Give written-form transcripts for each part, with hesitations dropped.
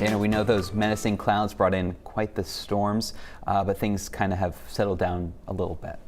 Dana, we know those menacing clouds brought in quite the storms, but things kind of have settled down a little bit.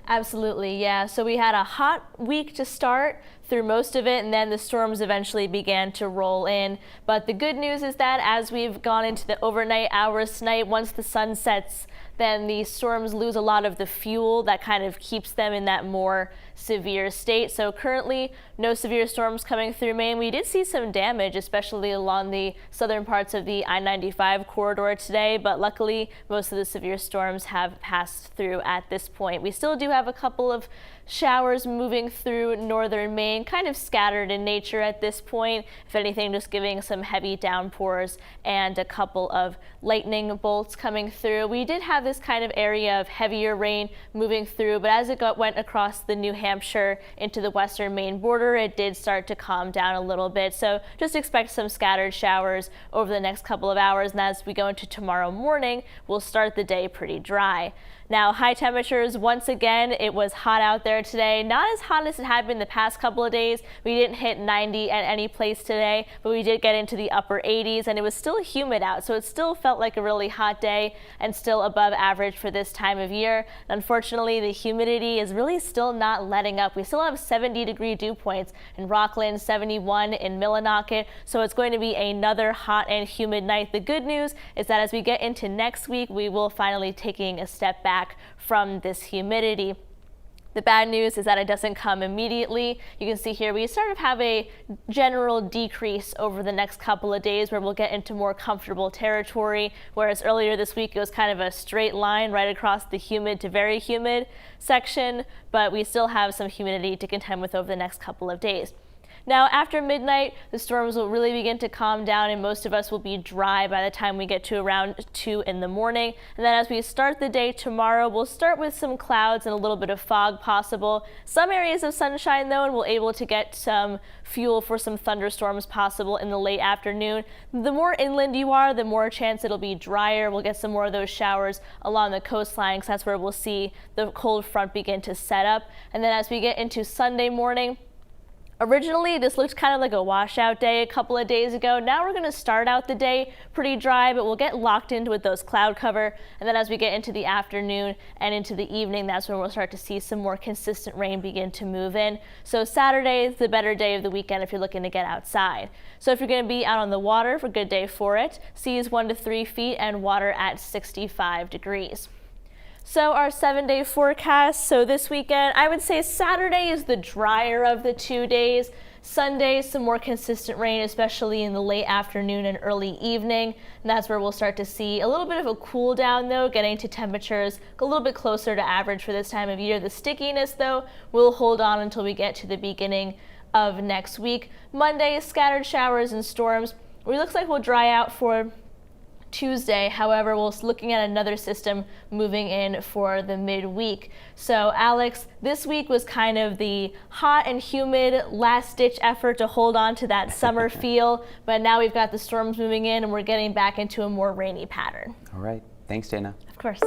Absolutely, yeah. So we had a hot week to start through most of it, and then the storms eventually began to roll in. But the good news is that as we've gone into the overnight hours tonight, once the sun sets, then the storms lose a lot of the fuel that kind of keeps them in that more severe state. So currently, no severe storms coming through Maine. We did see some damage, especially along the southern parts of the I-95 corridor today, but luckily most of the severe storms have passed through at this point. We still do have a couple of showers moving through northern Maine, kind of scattered in nature at this point. If anything, just giving some heavy downpours and a couple of lightning bolts coming through. We did have this kind of area of heavier rain moving through, but as it went across the New Hampshire into the western Maine border, it did start to calm down a little bit. So just expect some scattered showers over the next couple of hours, and as we go into tomorrow morning, we'll start the day pretty dry. Now, high temperatures, once again, it was hot out there today. Not as hot as it had been the past couple of days. We didn't hit 90 at any place today, but we did get into the upper 80s, and it was still humid out, so it still felt like a really hot day and still above average for this time of year. Unfortunately, the humidity is really still not letting up. We still have 70-degree dew points in Rockland, 71 in Millinocket, so it's going to be another hot and humid night. The good news is that as we get into next week, we will finally taking a step back from this humidity. The bad news is that it doesn't come immediately. You can see here we sort of have a general decrease over the next couple of days where we'll get into more comfortable territory, whereas earlier this week it was kind of a straight line right across the humid to very humid section, but we still have some humidity to contend with over the next couple of days. Now, after midnight, the storms will really begin to calm down and most of us will be dry by the time we get to around 2 in the morning. And then as we start the day tomorrow, we'll start with some clouds and a little bit of fog possible. Some areas of sunshine though, and we'll able to get some fuel for some thunderstorms possible in the late afternoon. The more inland you are, the more chance it'll be drier. We'll get some more of those showers along the coastline because that's where we'll see the cold front begin to set up. And then as we get into Sunday morning, originally, this looked kind of like a washout day a couple of days ago. Now we're going to start out the day pretty dry, but we'll get locked into with those cloud cover. And then as we get into the afternoon and into the evening, that's when we'll start to see some more consistent rain begin to move in. So Saturday is the better day of the weekend if you're looking to get outside. So if you're going to be out on the water, a good day for it. Seas 1 to 3 feet and water at 65 degrees. So our 7-day forecast, so this weekend, I would say Saturday is the drier of the 2 days. Sunday, some more consistent rain, especially in the late afternoon and early evening. And that's where we'll start to see a little bit of a cool down though, getting to temperatures a little bit closer to average for this time of year. The stickiness though will hold on until we get to the beginning of next week. Monday, scattered showers and storms. It looks like we'll dry out for Tuesday. However, we're looking at another system moving in for the midweek. So Alex, this week was kind of the hot and humid last-ditch effort to hold on to that summer feel, but now we've got the storms moving in and we're getting back into a more rainy pattern. All right. Thanks, Dana. Of course.